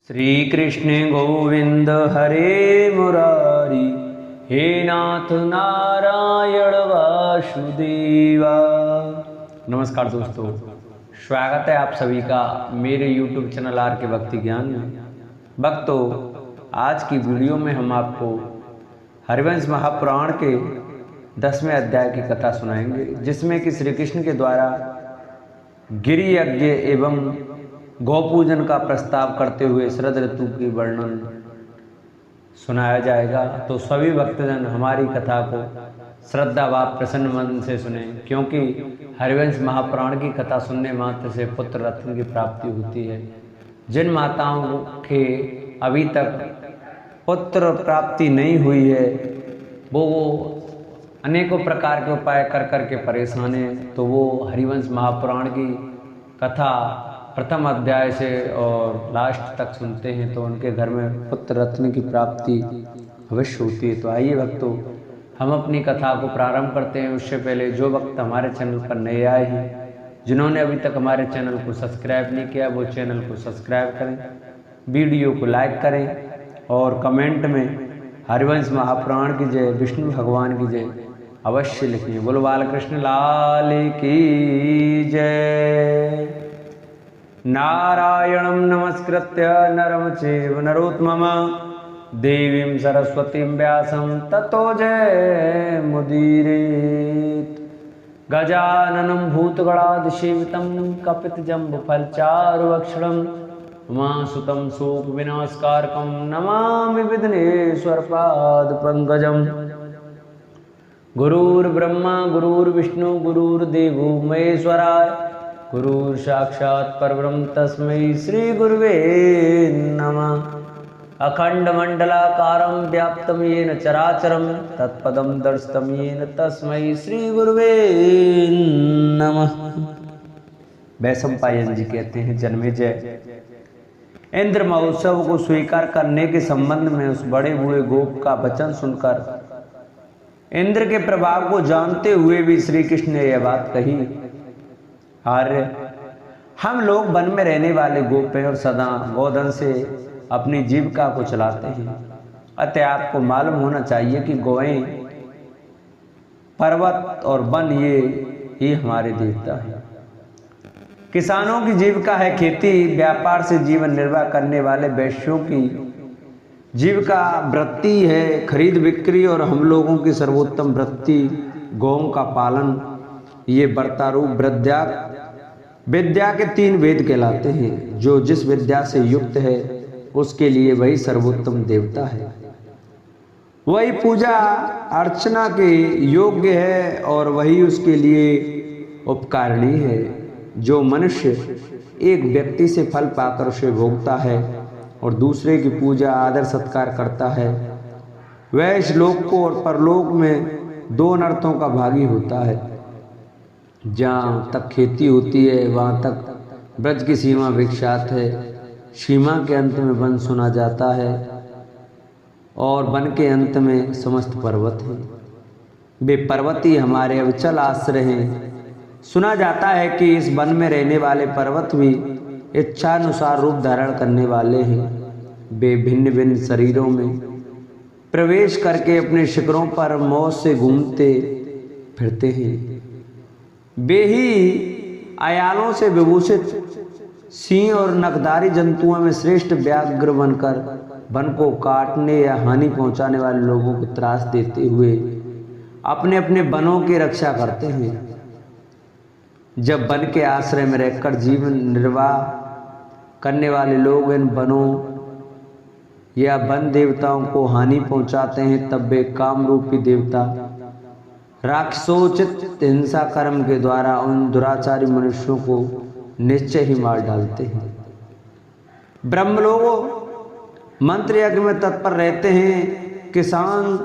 श्री कृष्ण गोविंद हरे मुरारी, हे नाथ नारायण वासुदेवा। नमस्कार दोस्तों, स्वागत है आप सभी का मेरे YouTube चैनल आर के भक्ति ज्ञान में। भक्तों, आज की वीडियो में हम आपको हरिवंश महापुराण के 10वें अध्याय की कथा सुनाएंगे, जिसमें कि श्री कृष्ण के द्वारा गिरि यज्ञ एवं गौपूजन का प्रस्ताव करते हुए शरद ऋतु की वर्णन सुनाया जाएगा। तो सभी भक्तजन हमारी कथा को श्रद्धा व प्रसन्न मन से सुने, क्योंकि हरिवंश महापुराण की कथा सुनने मात्र से पुत्र रत्न की प्राप्ति होती है। जिन माताओं के अभी तक पुत्र प्राप्ति नहीं हुई है, वो अनेकों प्रकार के उपाय कर कर के परेशान हैं, तो वो हरिवंश महापुराण की कथा प्रथम अध्याय से और लास्ट तक सुनते हैं तो उनके घर में पुत्र रत्न की प्राप्ति अवश्य होती है। तो आइए भक्तों, हम अपनी कथा को प्रारंभ करते हैं। उससे पहले जो भक्त हमारे चैनल पर नए आए हैं, जिन्होंने अभी तक हमारे चैनल को सब्सक्राइब नहीं किया, वो चैनल को सब्सक्राइब करें, वीडियो को लाइक करें और कमेंट में हरिवंश महापुराण की जय, विष्णु भगवान की जय अवश्य लिखें। बोलो बालकृष्ण लाल की जय। नारायणं नमस्कृत्य नरं चैव नरोत्तमं देवीं सरस्वतीं व्यासं ततो जयमुदीरयेत्। गजाननं भूतगणाधिसेवितं कपितजम्बुफलचारुभक्षणं उमासुतं शोकविनाशकारकं नमामि विघ्नेश्वरपादपङ्कजम्। गुरुर्ब्रह्मा गुरुर्विष्णु गुरुर्देवो महेश्वराय, गुरुर् साक्षात् परब्रह्म तस्मै श्री गुरुवे नमः। अखंडमंडलाकारं व्याप्तं येन चराचरं तत्पदं दर्शितं येन तस्मै श्री गुरुवे नमः। वैशंपायन जी कहते हैं, जन्मेजय, इंद्र महोत्सव को स्वीकार करने के संबंध में उस बड़े हुए गोप का वचन सुनकर इंद्र के प्रभाव को जानते हुए भी श्री कृष्ण ने यह बात कही, आर्य, हम लोग वन में रहने वाले गोप हैं और सदा गोधन से अपनी जीविका को चलाते हैं। अतः आपको मालूम होना चाहिए कि गौएं, पर्वत और वन ये हमारे देवता हैं। किसानों की जीविका है खेती, व्यापार से जीवन निर्वाह करने वाले वैश्यों की जीविका वृत्ति है खरीद बिक्री, और हम लोगों की सर्वोत्तम वृत्ति गौओं का पालन। ये वर्तारूप विद्या के 3 वेद कहलाते हैं। जो जिस विद्या से युक्त है उसके लिए वही सर्वोत्तम देवता है, वही पूजा अर्चना के योग्य है और वही उसके लिए उपकारिणी है। जो मनुष्य एक व्यक्ति से फल पाकर उसे भोगता है और दूसरे की पूजा आदर सत्कार करता है, वह इस लोक को और परलोक में 2 अनर्थों का भागी होता है। जहाँ तक खेती होती है वहाँ तक ब्रज की सीमा विख्यात है। सीमा के अंत में वन सुना जाता है और वन के अंत में समस्त पर्वत हैं। वे पर्वत ही हमारे अविचल आश्रय हैं। सुना जाता है कि इस वन में रहने वाले पर्वत भी इच्छानुसार रूप धारण करने वाले हैं। वे भिन्न भिन्न शरीरों में प्रवेश करके अपने शिखरों पर मौज से घूमते फिरते हैं। वे ही अयालों से विभूषित सिंह और नखधारी जंतुओं में श्रेष्ठ व्याघ्र बनकर वन को काटने या हानि पहुंचाने वाले लोगों को त्रास देते हुए अपने अपने वनों की रक्षा करते हैं। जब वन के आश्रय में रहकर जीवन निर्वाह करने वाले लोग इन वनों या वन देवताओं को हानि पहुंचाते हैं, तब वे काम रूपी देवता राक्षसोचित हिंसा कर्म के द्वारा उन दुराचारी मनुष्यों को निश्चय ही मार डालते हैं। ब्रह्मलोक मंत्र यज्ञ में तत्पर रहते हैं। किसान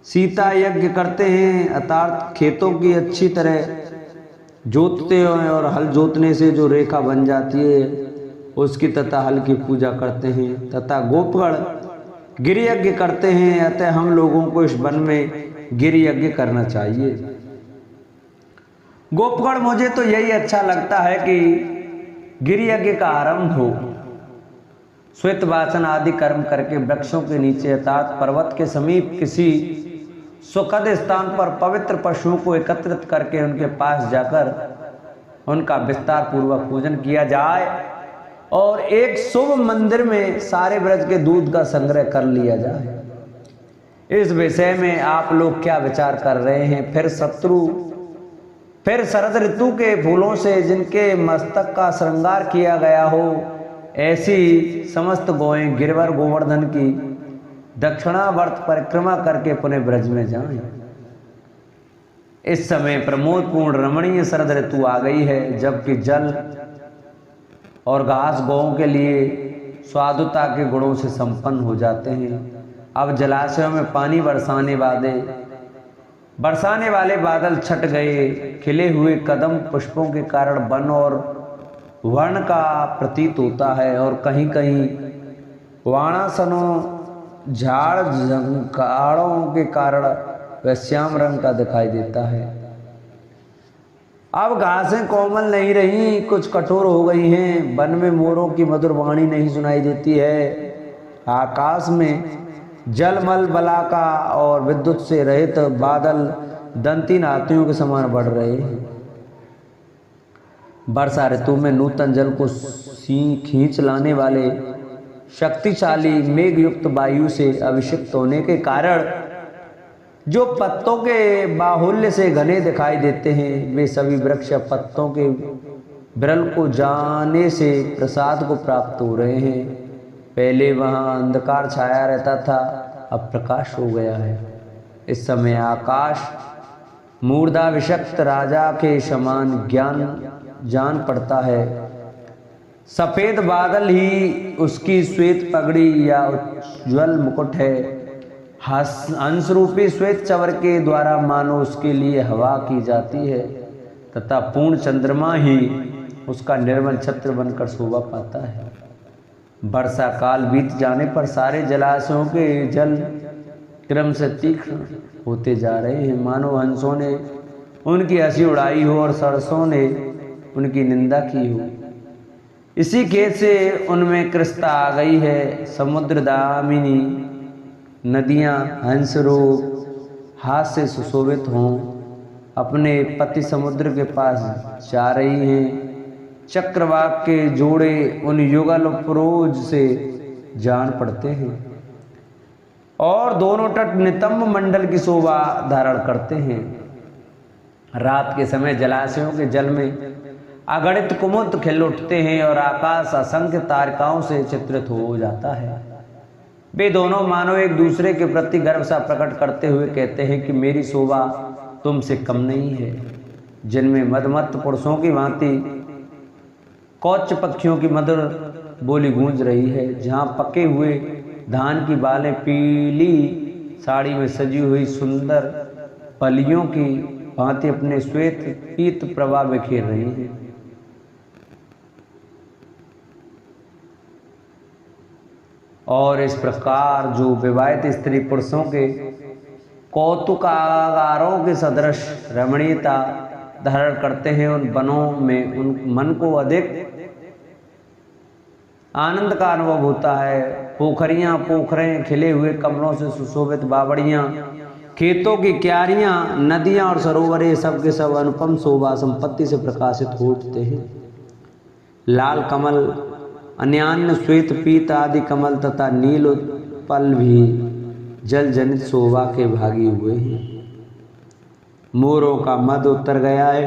सीता यज्ञ करते हैं, अर्थात खेतों की अच्छी तरह जोतते हैं और हल जोतने से जो रेखा बन जाती है उसकी तथा हल की पूजा करते हैं। तथा गोपगण गिरि यज्ञ करते हैं। अतः हम लोगों को इस वन में गिरि यज्ञ करना चाहिए। गोपगण, मुझे तो यही अच्छा लगता है कि गिरि यज्ञ का आरंभ हो। श्वेत वासन आदि कर्म करके वृक्षों के नीचे अर्थात पर्वत के समीप किसी सुखद स्थान पर पवित्र पशुओं को एकत्रित करके उनके पास जाकर उनका विस्तार पूर्वक पूजन किया जाए और एक शुभ मंदिर में सारे ब्रज के दूध का संग्रह कर लिया जाए। इस विषय में आप लोग क्या विचार कर रहे हैं? फिर शरद ऋतु के फूलों से जिनके मस्तक का श्रृंगार किया गया हो, ऐसी समस्त गौएं गिरवर गोवर्धन की दक्षिणावर्त परिक्रमा करके पुनः ब्रज में जाएं। इस समय प्रमोदपूर्ण रमणीय शरद ऋतु आ गई है, जबकि जल और घास गौओं के लिए स्वादुता के गुणों से संपन्न हो जाते हैं। अब जलाशयों में पानी बरसाने वाले बादल छट गए। खिले हुए कदम पुष्पों के कारण वन और वर्ण का प्रतीत होता है और कहीं कहीं वाणासनों झाड़ झंकाड़ों के कारण वह श्याम रंग का दिखाई देता है। अब घासें कोमल नहीं रही, कुछ कठोर हो गई हैं। वन में मोरों की मधुर वाणी नहीं सुनाई देती है। आकाश में जलमल बलाका और विद्युत से रहित बादल दंती हाथियों के समान बढ़ रहे हैं। वर्षा ऋतु में नूतन जल को खींच लाने वाले शक्तिशाली मेघ युक्त वायु से अभिषिक्त होने के कारण जो पत्तों के बाहुल्य से घने दिखाई देते हैं, वे सभी वृक्ष पत्तों के विरल को जाने से प्रसाद को प्राप्त हो रहे हैं। पहले वहाँ अंधकार छाया रहता था, अब प्रकाश हो गया है। इस समय आकाश मूर्धाभिषक्त राजा के समान जान पड़ता है। सफेद बादल ही उसकी श्वेत पगड़ी या उज्ज्वल मुकुट है। हंस रूपी श्वेत चवर के द्वारा मानो उसके लिए हवा की जाती है तथा पूर्ण चंद्रमा ही उसका निर्मल छत्र बनकर शोभा पाता है। वर्षा काल बीत जाने पर सारे जलाशयों के जल क्रम से तीक्ष्ण होते जा रहे हैं, मानो हंसों ने उनकी हंसी उड़ाई हो और सरसों ने उनकी निंदा की हो। इसी खेत से उनमें कृष्णा आ गई है। समुद्र दामिनी नदियाँ हंसरूप हाथ से सुशोभित हों अपने पति समुद्र के पास जा रही हैं। चक्रवाक के जोड़े उन युगल प्रोज से जान पड़ते हैं और दोनों तट नितंब मंडल की शोभा धारण करते हैं। रात के समय जलाशयों के जल में अगणित कुमुद खिल उठते हैं और आकाश असंख्य तारकाओं से चित्रित हो जाता है। वे दोनों मानो एक दूसरे के प्रति गर्व सा प्रकट करते हुए कहते हैं कि मेरी शोभा तुमसे कम नहीं है। जिनमें मदमत्त पुरुषों की भांति कौच पक्षियों की मधुर बोली गूंज रही है। जहाँ पके हुए धान की बालें पीली साड़ी में सजी हुई सुंदर पलियों की भांति अपने श्वेत पीत प्रभा बिखेर रही है। और इस प्रकार जो विवाहित स्त्री पुरुषों के कौतुकागारों के सदृश रमणीयता धारण करते हैं, उन वनों में उन मन को अधिक आनंद का अनुभव होता है। पोखरियां पोखरें खिले हुए कमलों से सुशोभित बावड़ियां, खेतों की क्यारियां, नदियां और सरोवरे सब के सब अनुपम शोभा संपत्ति से प्रकाशित हो उठते हैं। लाल कमल, अन्यान्य श्वेत पीत आदि कमल तथा नील उत्पल भी जल जनित शोभा के भागी हुए हैं। मोरों का मद उतर गया है।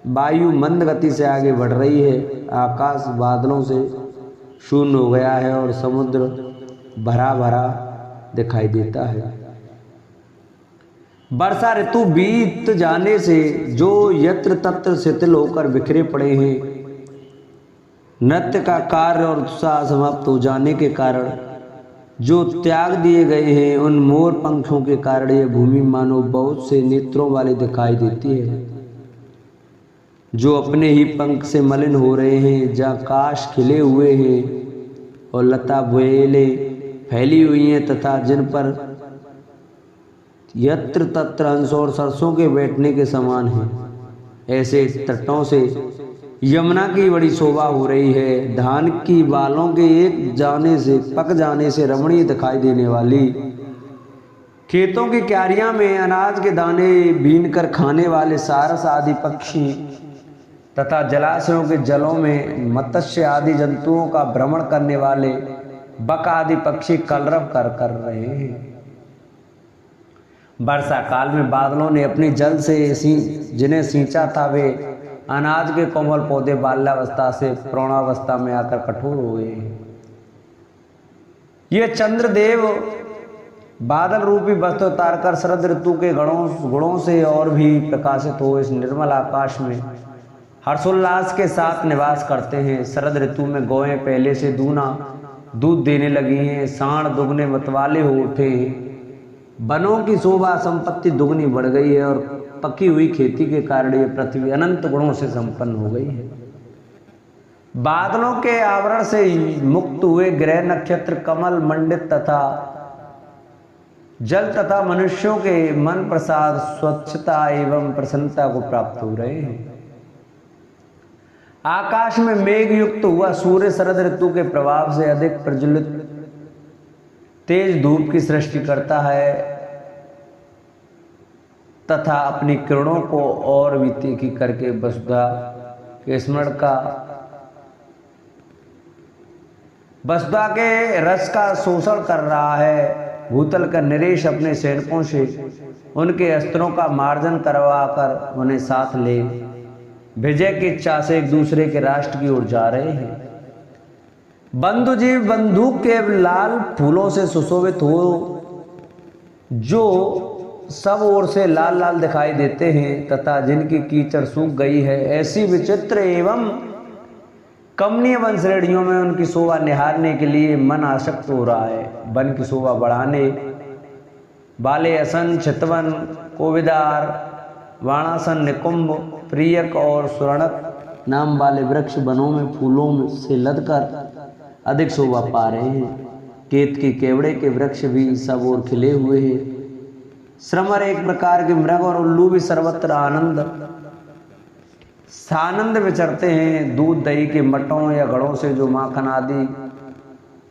वायु मंद गति से आगे बढ़ रही है। आकाश बादलों से शून्य हो गया है और समुद्र भरा भरा दिखाई देता है। वर्षा ऋतु बीत जाने से जो यत्र तत्र शिथिल होकर बिखरे पड़े हैं, नृत्य का कार्य और उत्साह समाप्त हो जाने के कारण जो त्याग दिए गए हैं, उन मोर पंखों के कारण यह भूमि मानो बहुत से नेत्रों वाली दिखाई देती है, जो अपने ही पंख से मलिन हो रहे हैं। जहाँ काश खिले हुए हैं और लता बेलें फैली हुई हैं तथा जिन पर यत्र तत्र हंस और सरसों के बैठने के समान हैं, ऐसे तटों से यमुना की बड़ी शोभा हो रही है। धान की बालों के एक जाने से पक जाने से रमणीय दिखाई देने वाली, खेतों की क्यारियां में अनाज के दाने बीन कर खाने वाले सारस आदि पक्षी तथा जलाशयों के जलों में मत्स्य आदि जंतुओं का भ्रमण करने वाले बक आदि पक्षी कलरव कर रहे हैं। वर्षा काल में बादलों ने अपने जल से जिन्हें सींचा था, वे अनाज के कोमल पौधे बाल्यावस्था से प्रौढ़ावस्था में आकर कठोर हो गए हैं। ये चंद्रदेव बादल रूपी वस्त्र उतारकर शरद ऋतु के गुणों से और भी प्रकाशित हो इस निर्मल आकाश में हर्षोल्लास के साथ निवास करते हैं। शरद ऋतु में गौएं पहले से दूना दूध देने लगी हैं, सांड दुगने मतवाले हो उठे हैं, वनों की शोभा संपत्ति दुगनी बढ़ गई है और पकी हुई खेती के कारण ये पृथ्वी अनंत गुणों से संपन्न हो गई है। बादलों के आवरण से मुक्त हुए ग्रह नक्षत्र कमल मंडित तथा जल तथा मनुष्यों के मन प्रसाद स्वच्छता एवं प्रसन्नता को प्राप्त हो रहे हैं। आकाश में मेघ युक्त हुआ सूर्य शरद ऋतु के प्रभाव से अधिक प्रज्वलित तेज धूप की सृष्टि करता है तथा अपनी किरणों को और भी तीखी करके वसुधा के रस का शोषण कर रहा है। भूतल का नरेश अपने सैनिकों से उनके अस्त्रों का मार्जन करवा कर उन्हें साथ ले विजय की इच्छा से एक दूसरे के राष्ट्र की ओर जा रहे हैं। बंधु जीव बंदूक के लाल फूलों से सुशोभित हो जो सब ओर से लाल लाल दिखाई देते हैं तथा जिनकी कीचड़ सूख गई है, ऐसी विचित्र एवं कमनीय वन श्रेणियों में उनकी शोभा निहारने के लिए मन आसक्त हो रहा है। वन की शोभा बढ़ाने वाले असन, चितवन, कोविदार, वाणासन, निकुंभ, प्रियक और सुवर्णक नाम वाले वृक्ष वनों में फूलों से लदकर अधिक शोभा पा रहे हैं। केत की केवड़े के वृक्ष भी सब ओर खिले हुए हैं। श्रमर एक प्रकार के मृग और उल्लू भी सर्वत्र सानंद विचरते हैं। दूध दही के मटों या घड़ों से जो माखन आदि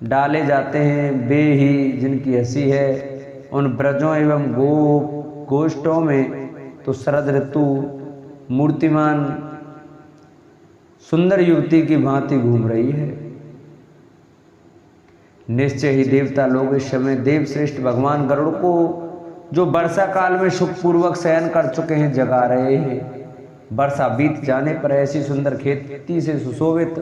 डाले जाते हैं, वे ही जिनकी हंसी है। उन ब्रजों एवं गोष्ठों में तो शरद ऋतु मूर्तिमान सुंदर युवती की भांति घूम रही है। निश्चय ही देवता लोग इस समय देवश्रेष्ठ भगवान गरुड़ को, जो वर्षा काल में सुखपूर्वक शयन कर चुके हैं, जगा रहे हैं। वर्षा बीत जाने पर ऐसी सुंदर खेती से सुशोभित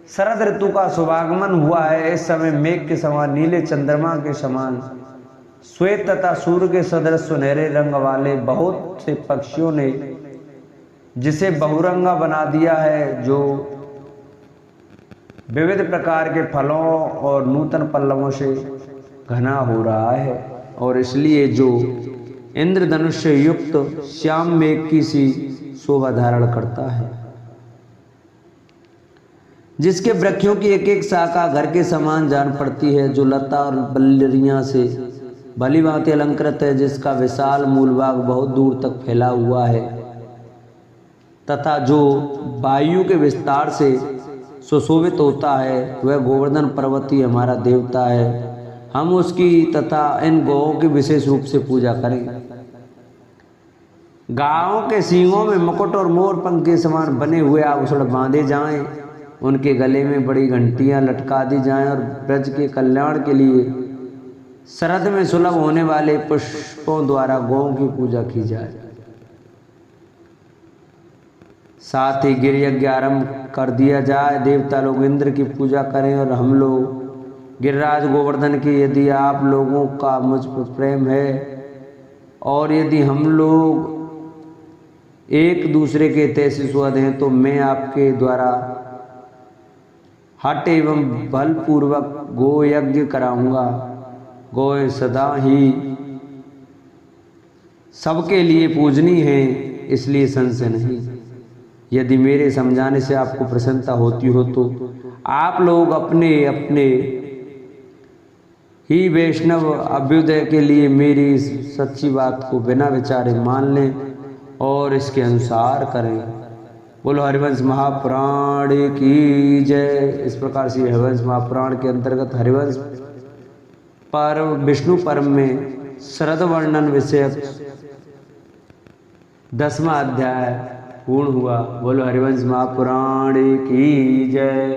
शरद ऋतु का शुभागमन हुआ है। इस समय मेघ के समान, नीले चंद्रमा के समान, श्वेत तथा सूर्य के सदृश सुनहरे रंग वाले बहुत से पक्षियों ने जिसे बहुरंगा बना दिया है, जो विविध प्रकार के फलों और नूतन पल्लवों से घना हो रहा है। और इसलिए जो इंद्रधनुष से युक्त श्याम मेघ की सी शोभा धारण करता है, जिसके वृक्षों की एक एक शाखा घर के समान जान पड़ती है, जो लता और बल्लरियां से भली भांति अलंकृत है, जिसका विशाल मूलभाग बहुत दूर तक फैला हुआ है तथा जो वायु के विस्तार से सुशोभित होता है, वह गोवर्धन पर्वत ही हमारा देवता है। हम उसकी तथा इन गौओं की विशेष रूप से पूजा करें। गायों के सींगों में मुकुट और मोर पंख के समान बने हुए आभूषण बांधे जाएं, उनके गले में बड़ी घंटियां लटका दी जाएं और ब्रज के कल्याण के लिए शरद में सुलभ होने वाले पुष्पों द्वारा गौओं की पूजा की जाए। साथ ही गिर यज्ञ आरंभ कर दिया जाए। देवता लोग इंद्र की पूजा करें और हम लोग गिरिराज गोवर्धन की। यदि आप लोगों का मुझ पर प्रेम है और यदि हम लोग एक दूसरे के तैसे सुहृद हैं, तो मैं आपके द्वारा हठ एवं बलपूर्वक गो यज्ञ कराऊंगा। गौ सदा ही सबके लिए पूजनी है, इसलिए संशय नहीं। यदि मेरे समझाने से आपको प्रसन्नता होती हो तो आप लोग अपने अपने ही वैष्णव अभ्युदय के लिए मेरी इस सच्ची बात को बिना विचारे मान लें और इसके अनुसार करें। बोलो हरिवंश महापुराण की जय। इस प्रकार से हरिवंश महापुराण के अंतर्गत हरिवंश पर्व विष्णु पर्व में शरद वर्णन विषयक 10वां अध्याय पूर्ण हुआ। बोलो हरिवंश महापुराण की जय।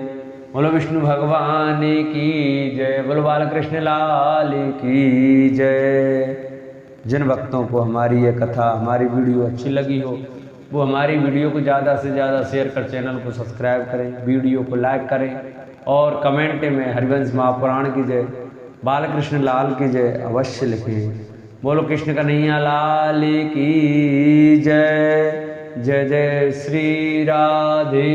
बोलो विष्णु भगवान की जय। बोलो बालकृष्ण लाल की जय। जिन भक्तों को हमारी यह कथा, हमारी वीडियो अच्छी लगी हो, वो हमारी वीडियो को ज़्यादा से ज़्यादा शेयर कर, चैनल को सब्सक्राइब करें, वीडियो को लाइक करें और कमेंट में हरिवंश महापुराण की जय, बालकृष्ण लाल की जय अवश्य लिखें। बोलो कृष्ण कन्हैया लाल की जय। जय जय श्री राधे